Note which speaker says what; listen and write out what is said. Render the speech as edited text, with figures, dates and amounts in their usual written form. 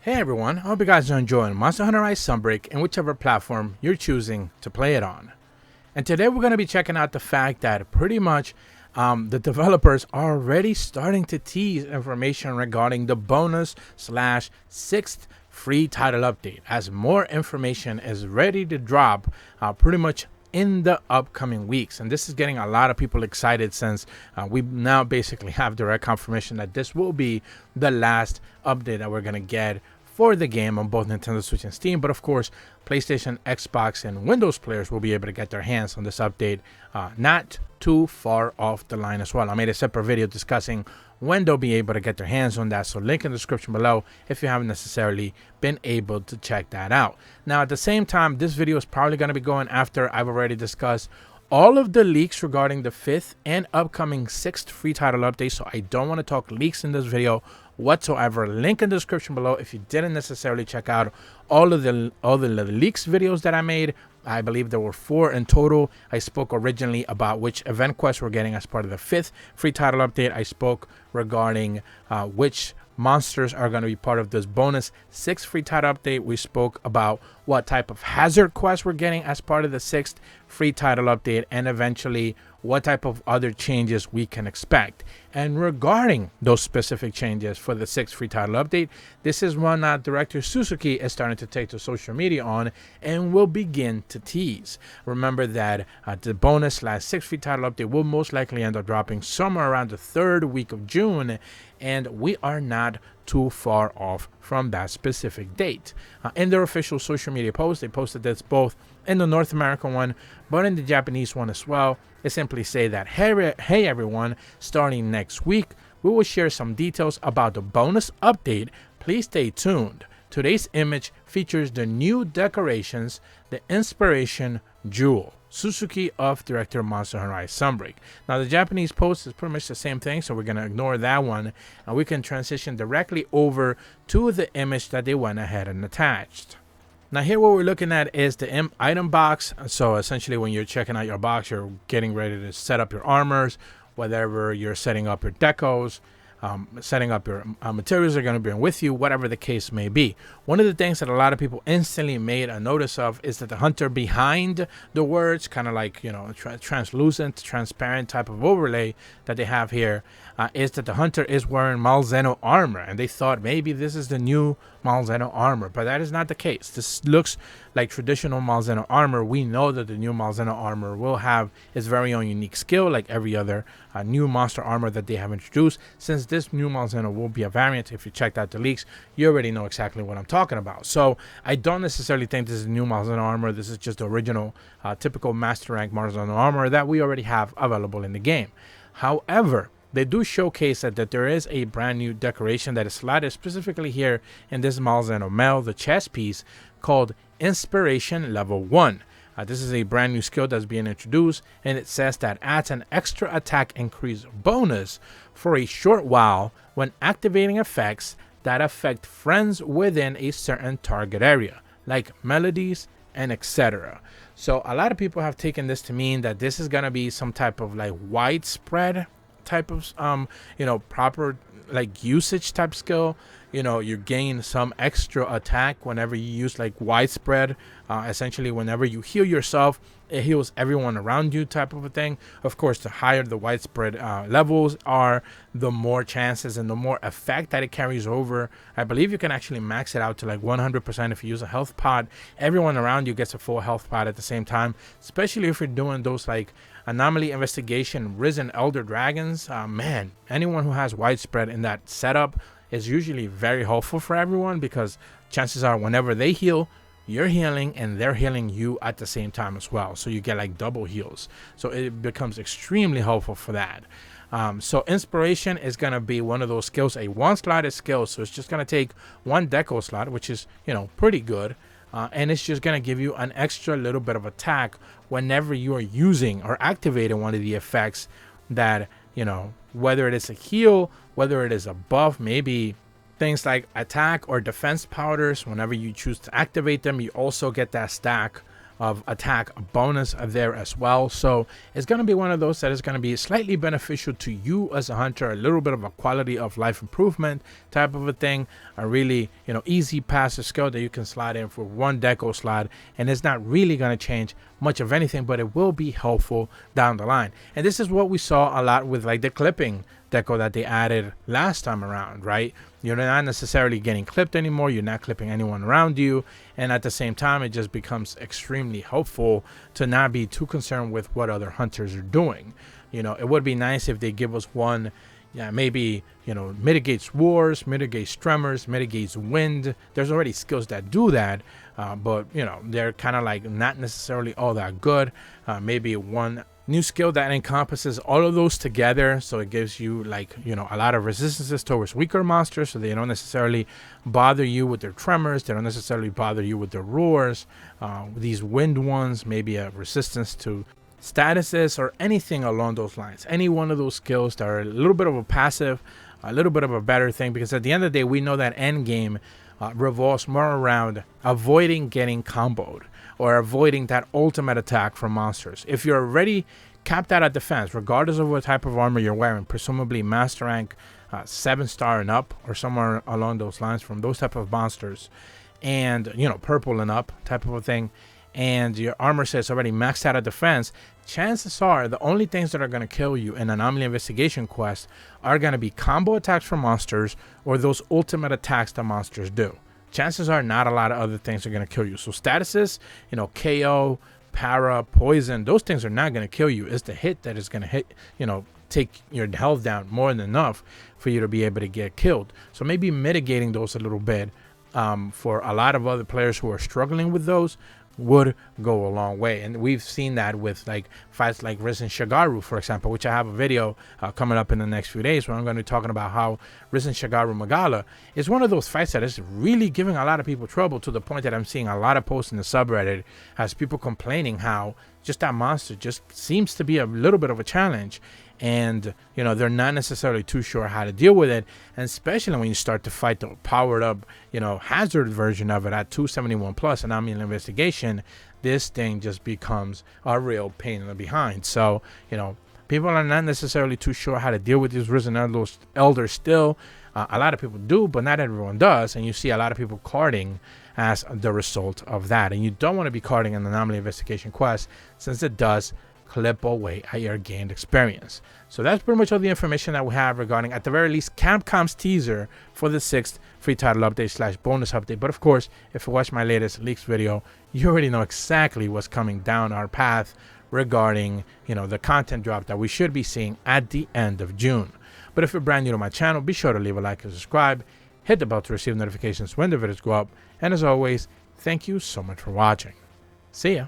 Speaker 1: Hey everyone, I hope you guys are enjoying Monster Hunter Rise Sunbreak in whichever platform you're choosing to play it on. And today we're going to be checking out the fact that pretty much the developers are already starting to tease information regarding the bonus / sixth free title update, as more information is ready to drop pretty much in the upcoming weeks. And this is getting a lot of people excited since we now basically have direct confirmation that this will be the last update that we're going to get for the game on both Nintendo Switch and Steam. But of course, PlayStation, Xbox, and Windows players will be able to get their hands on this update not too far off the line as well. I made a separate video discussing when they'll be able to get their hands on that, so link in the description below if you haven't necessarily been able to check that out. Now at the same time, this video is probably going to be going after I've already discussed all of the leaks regarding the 5th and upcoming 6th free title update, so I don't want to talk leaks in this video whatsoever. Link in the description below if you didn't necessarily check out all the leaks videos that I made. I believe there were 4 in total. I spoke originally about which event quests we're getting as part of the 5th free title update. I spoke regarding which monsters are going to be part of this bonus 6th free title update. We spoke about what type of hazard quests we're getting as part of the 6th free title update, and eventually what type of other changes we can expect. And regarding those specific changes for the 6th free title update, this is one that director Suzuki is starting to take to social media on and will begin to tease. Remember that the bonus / 6th free title update will most likely end up dropping somewhere around the 3rd week of June, and we are not too far off from that specific date. In their official social media post, they posted this both in the North American one but in the Japanese one as well. They simply say that, hey everyone, starting next week we will share some details about the bonus update. Please stay tuned. Today's image features the new decorations, the Inspiration Jewel. Suzuki of director Monster Hunter Rise Sunbreak. Now the Japanese post is pretty much the same thing, so we're going to ignore that one and we can transition directly over to the image that they went ahead and attached. Now here what we're looking at is the item box. So essentially when you're checking out your box, you're getting ready to set up your armors, whatever you're setting up your decos, setting up your materials are going to bring with you, whatever the case may be. One of the things that a lot of people instantly made a notice of is that the hunter behind the words, kind of like, you know, translucent, transparent type of overlay that they have here, is that the hunter is wearing Malzeno armor, and they thought maybe this is the new Malzeno armor, but that is not the case. This looks like traditional Malzeno armor. We know that the new Malzeno armor will have its very own unique skill, like every other new monster armor that they have introduced. Since this new Malzeno will be a variant, if you checked out the leaks, you already know exactly what I'm talking about. So I don't necessarily think this is new Malzeno armor. This is just the original typical master rank Malzeno armor that we already have available in the game. However, they do showcase that there is a brand new decoration that is slotted specifically here in this Malzeno Mel, the chest piece, called Inspiration Level 1. This is a brand new skill that's being introduced, and it says that adds an extra attack increase bonus for a short while when activating effects that affect friends within a certain target area, like melodies and etc. So a lot of people have taken this to mean that this is going to be some type of like widespread type of proper like usage type skill. You know, you gain some extra attack whenever you use like widespread. Essentially whenever you heal yourself, it heals everyone around you type of a thing. Of course, the higher the widespread levels are, the more chances and the more effect that it carries over. I believe you can actually max it out to like 100% if you use a health pod. Everyone around you gets a full health pod at the same time, especially if you're doing those like anomaly investigation risen elder dragons. Man, anyone who has widespread in that setup is usually very helpful for everyone, because chances are whenever they heal, you're healing and they're healing you at the same time as well, so you get like double heals. So it becomes extremely helpful for that. So inspiration is going to be one of those skills, a one slotted skill, so it's just going to take one deco slot, which is, you know, pretty good. And it's just going to give you an extra little bit of attack whenever you are using or activating one of the effects that, you know, whether it is a heal, whether it is a buff, maybe things like attack or defense powders. Whenever you choose to activate them, you also get that stack of attack bonus there as well. So it's going to be one of those that is going to be slightly beneficial to you as a hunter, a little bit of a quality of life improvement type of a thing, a really, easy passive skill that you can slide in for one deco slot, and it's not really going to change much of anything, but it will be helpful down the line. And this is what we saw a lot with like the clipping deco that they added last time around, right? You're not necessarily getting clipped anymore, you're not clipping anyone around you, and at the same time it just becomes extremely helpful to not be too concerned with what other hunters are doing. It would be nice if they give us one, maybe mitigates wars, mitigates tremors, mitigates wind. There's already skills that do that, but they're kind of like not necessarily all that good. Maybe one new skill that encompasses all of those together, so it gives you like a lot of resistances towards weaker monsters, so they don't necessarily bother you with their tremors, they don't necessarily bother you with their roars. These wind ones, maybe a resistance to statuses or anything along those lines. Any one of those skills that are a little bit of a passive, a little bit of a better thing, because at the end of the day we know that end game revolves more around avoiding getting comboed or avoiding that ultimate attack from monsters. If you're already capped out at defense, regardless of what type of armor you're wearing, presumably master rank 7-star and up or somewhere along those lines from those type of monsters, and purple and up type of a thing, and your armor says already maxed out at defense, chances are the only things that are going to kill you in an anomaly investigation quest are going to be combo attacks from monsters or those ultimate attacks that monsters do. Chances are not a lot of other things are going to kill you. So statuses, KO, para, poison, those things are not going to kill you. It's the hit that is going to hit, take your health down more than enough for you to be able to get killed. So maybe mitigating those a little bit for a lot of other players who are struggling with those would go a long way. And we've seen that with like fights like Risen Shagaru, for example, which I have a video coming up in the next few days where I'm going to be talking about how Risen Shagaru Magala is one of those fights that is really giving a lot of people trouble, to the point that I'm seeing a lot of posts in the subreddit as people complaining how just that monster just seems to be a little bit of a challenge, and they're not necessarily too sure how to deal with it. And especially when you start to fight the powered up hazard version of it at 271 plus and anomaly investigation, this thing just becomes a real pain in the behind. So people are not necessarily too sure how to deal with these Risen Elders still. A lot of people do, but not everyone does, and you see a lot of people carding as the result of that. And you don't want to be carding an anomaly investigation quest, since it does clip away at your gained experience. So that's pretty much all the information that we have regarding, at the very least, Capcom's teaser for the 6th free title update / bonus update. But of course, if you watch my latest leaks video, you already know exactly what's coming down our path regarding the content drop that we should be seeing at the end of June. But if you're brand new to my channel, be sure to leave a like and subscribe, hit the bell to receive notifications when the videos go up, and as always, thank you so much for watching. See ya.